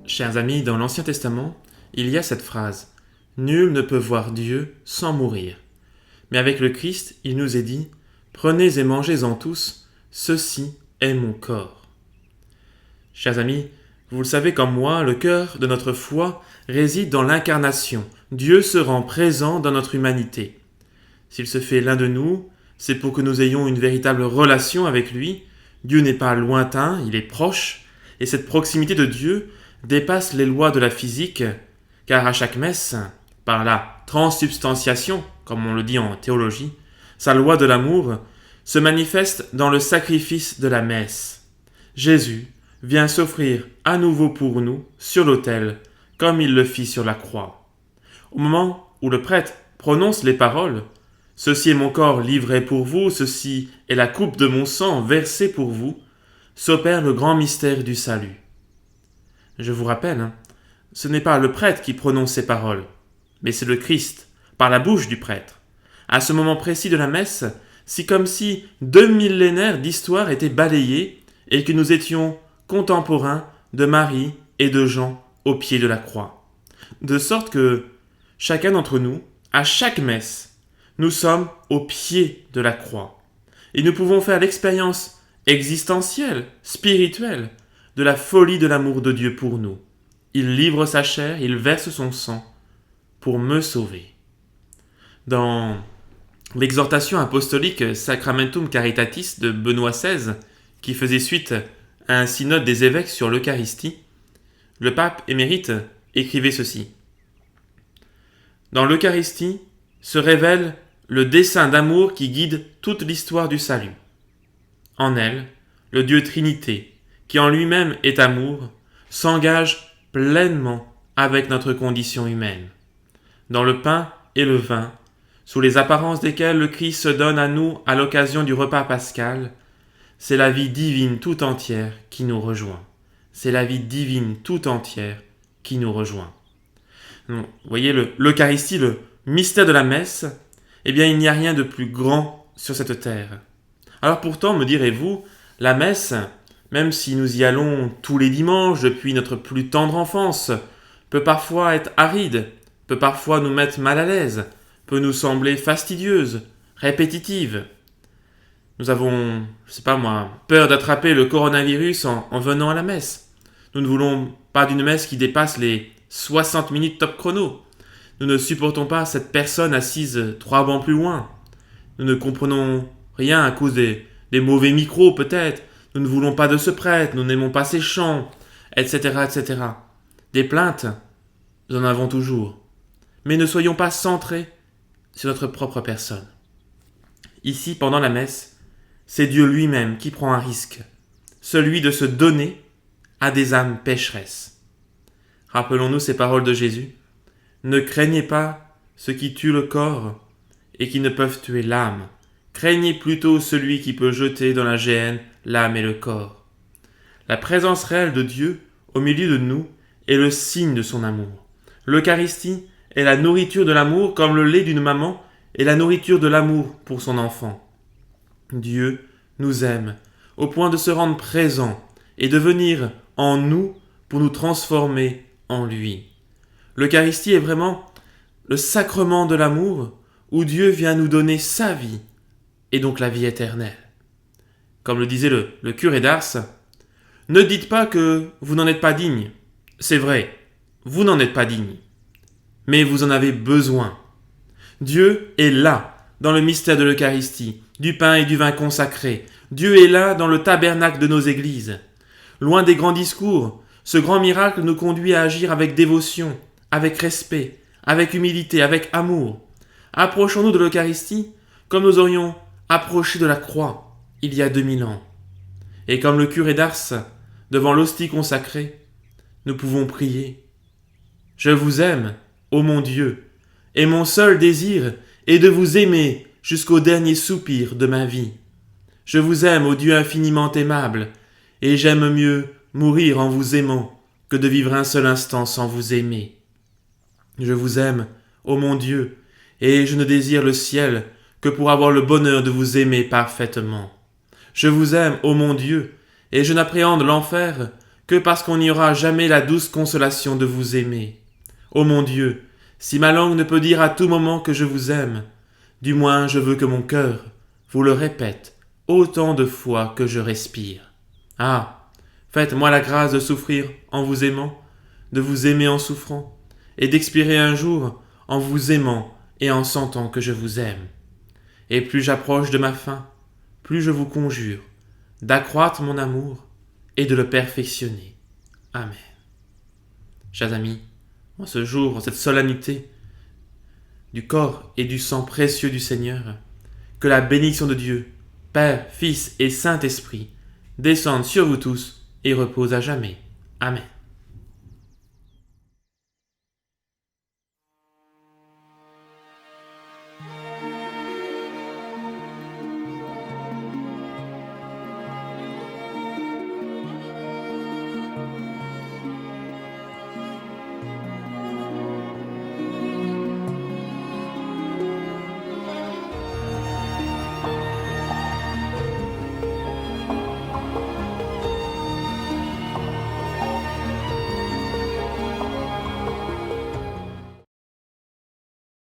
Chers amis, dans l'Ancien Testament, il y a cette phrase « Nul ne peut voir Dieu sans mourir ». Mais avec le Christ, il nous est dit « Prenez et mangez-en tous, ceci est mon corps ». Chers amis, vous le savez comme moi, le cœur de notre foi réside dans l'incarnation. Dieu se rend présent dans notre humanité. S'il se fait l'un de nous, c'est pour que nous ayons une véritable relation avec lui. Dieu n'est pas lointain, il est proche, et cette proximité de Dieu dépasse les lois de la physique, car à chaque messe, par la transsubstantiation, comme on le dit en théologie, sa loi de l'amour se manifeste dans le sacrifice de la messe. Jésus vient s'offrir à nouveau pour nous sur l'autel, comme il le fit sur la croix. Au moment où le prêtre prononce les paroles « Ceci est mon corps livré pour vous, ceci est la coupe de mon sang versée pour vous », s'opère le grand mystère du salut. Je vous rappelle, ce n'est pas le prêtre qui prononce ces paroles, mais c'est le Christ, par la bouche du prêtre. À ce moment précis de la messe, c'est comme si 2 millénaires d'histoire étaient balayés et que nous étions contemporains de Marie et de Jean au pied de la croix. De sorte que chacun d'entre nous, à chaque messe, nous sommes au pied de la croix. Et nous pouvons faire l'expérience existentielle, spirituelle, de la folie de l'amour de Dieu pour nous. Il livre sa chair, il verse son sang pour me sauver. Dans l'exhortation apostolique Sacramentum Caritatis de Benoît XVI, qui faisait suite à un synode des évêques sur l'Eucharistie, le pape émérite écrivait ceci. Dans l'Eucharistie se révèle le dessein d'amour qui guide toute l'histoire du salut. En elle, le Dieu Trinité, qui en lui-même est amour, s'engage pleinement avec notre condition humaine. Dans le pain et le vin, sous les apparences desquelles le Christ se donne à nous à l'occasion du repas pascal, c'est la vie divine tout entière qui nous rejoint. C'est la vie divine tout entière qui nous rejoint. Vous voyez, l'Eucharistie, le mystère de la messe, eh bien, il n'y a rien de plus grand sur cette terre. Alors pourtant, me direz-vous, la messe, même si nous y allons tous les dimanches depuis notre plus tendre enfance, peut parfois être aride, peut parfois nous mettre mal à l'aise, peut nous sembler fastidieuse, répétitive. Nous avons, peur d'attraper le coronavirus en venant à la messe. Nous ne voulons pas d'une messe qui dépasse les 60 minutes top chrono. Nous ne supportons pas cette personne assise 3 bancs plus loin. Nous ne comprenons rien à cause des mauvais micros peut-être. Nous ne voulons pas de ce prêtre, nous n'aimons pas ses chants, etc., etc. Des plaintes, nous en avons toujours. Mais ne soyons pas centrés sur notre propre personne. Ici, pendant la messe, c'est Dieu lui-même qui prend un risque, celui de se donner à des âmes pécheresses. Rappelons-nous ces paroles de Jésus. Ne craignez pas ceux qui tuent le corps et qui ne peuvent tuer l'âme. Craignez plutôt celui qui peut jeter dans la géhenne l'âme et le corps. La présence réelle de Dieu au milieu de nous est le signe de son amour. L'Eucharistie est la nourriture de l'amour comme le lait d'une maman est la nourriture de l'amour pour son enfant. Dieu nous aime au point de se rendre présent et de venir en nous pour nous transformer en lui. L'Eucharistie est vraiment le sacrement de l'amour où Dieu vient nous donner sa vie et donc la vie éternelle. Comme le disait le curé d'Ars, « Ne dites pas que vous n'en êtes pas digne. C'est vrai, vous n'en êtes pas digne. Mais vous en avez besoin. Dieu est là, dans le mystère de l'Eucharistie, du pain et du vin consacrés. Dieu est là dans le tabernacle de nos églises. Loin des grands discours, ce grand miracle nous conduit à agir avec dévotion, avec respect, avec humilité, avec amour. Approchons-nous de l'Eucharistie comme nous aurions approché de la croix il y a 2000 ans. Et comme le curé d'Ars, devant l'hostie consacrée, nous pouvons prier. Je vous aime, ô mon Dieu, et mon seul désir est de vous aimer jusqu'au dernier soupir de ma vie. Je vous aime, ô Dieu infiniment aimable, et j'aime mieux mourir en vous aimant que de vivre un seul instant sans vous aimer. Je vous aime, ô mon Dieu, et je ne désire le ciel que pour avoir le bonheur de vous aimer parfaitement. Je vous aime, ô mon Dieu, et je n'appréhende l'enfer que parce qu'on n'y aura jamais la douce consolation de vous aimer. Ô mon Dieu, si ma langue ne peut dire à tout moment que je vous aime, du moins je veux que mon cœur vous le répète autant de fois que je respire. Ah, faites-moi la grâce de souffrir en vous aimant, de vous aimer en souffrant, et d'expirer un jour en vous aimant et en sentant que je vous aime. Et plus j'approche de ma fin, plus je vous conjure d'accroître mon amour et de le perfectionner. Amen. Chers amis, en ce jour, en cette solennité du corps et du sang précieux du Seigneur, que la bénédiction de Dieu, Père, Fils et Saint-Esprit, descende sur vous tous et repose à jamais. Amen.